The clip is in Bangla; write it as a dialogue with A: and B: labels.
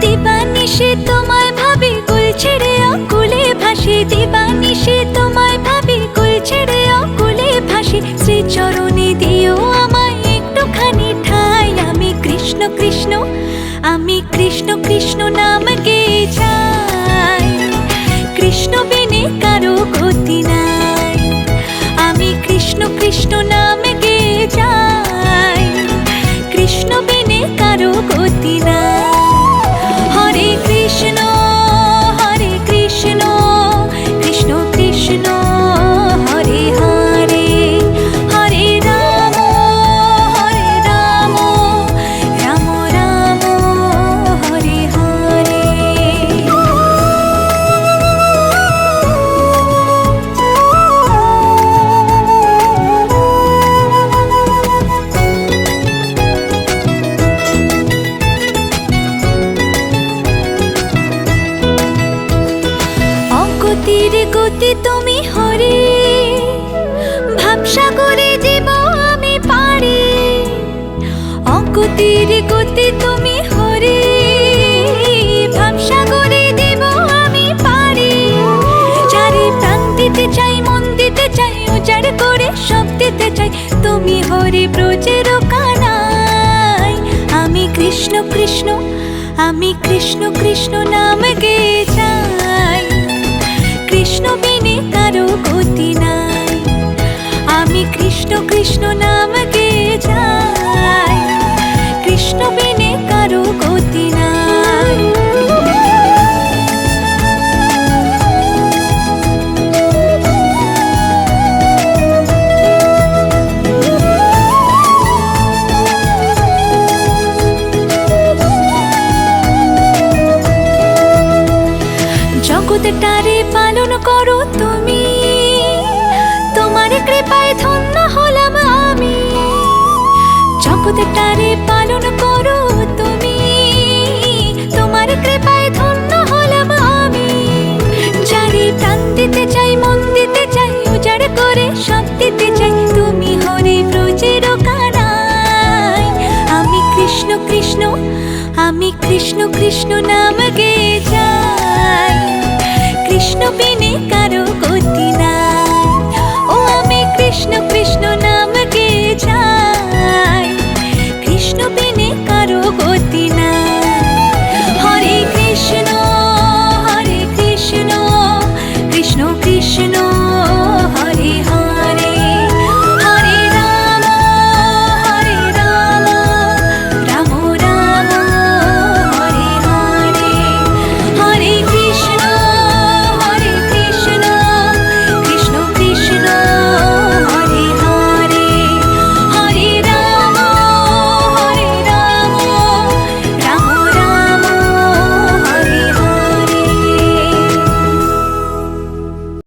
A: দিবানিশি তোমায় ভাবি, কুল ছেড়ে অকুলে ভাসি। দিবানিশি তোমায় ভাবি, কুল ছেড়ে অকুলে ভাসি। শ্রীচরণে দিও আমায় একটুখানি ঠাঁই। আমি কৃষ্ণ কৃষ্ণ, আমি কৃষ্ণ কৃষ্ণ নাম গেয়ে যাই। কৃষ্ণ বিনে কারো গতি নাই। আমি কৃষ্ণ কৃষ্ণ নাম গেয়ে যাই। কৃষ্ণ বিনে কারো গতি নাই। হরে কৃষ্ণ হরে কৃষ্ণ, কৃষ্ণ কৃষ্ণ হরে হরে। হরে রাম রাম রাম হরে হরে। অগতির গতি তুমি হরে, ভাবসাগরে জীব আমি পারি। অগতির গতি তুমি হরে, ভাবসাগরে দেব আমি পারি। চারি প্রাণ দিতে চাই, মন দিতে চাই, উজাড় করে সব দিতে চাই। তুমি হরে ব্রজের কানাই। আমি কৃষ্ণ কৃষ্ণ, আমি কৃষ্ণ কৃষ্ণ নাম গেয়ে যাই। কৃষ্ণ বিনে কারো গতি নাই। আমি কৃষ্ণ কৃষ্ণ নাম গেয়ে যাই। কৃষ্ণ বিনে কারো গতি নাই। জগৎটারে পালন করো তুমি, তোমার কৃপায় ধন্য হলাম আমি। জগৎটারে পালন করো তুমি, তোমার কৃপায় ধন্য হলাম আমি। যারে প্রাণ দিতে চাই, মন দিতে চাই, উজাড় করে সব দিতে চাই। তুমি হরে ব্রজের কানাই। আমি কৃষ্ণ কৃষ্ণ, আমি কৃষ্ণ কৃষ্ণ নাম গেয়ে যাই। কৃষ্ণ বিনে কারো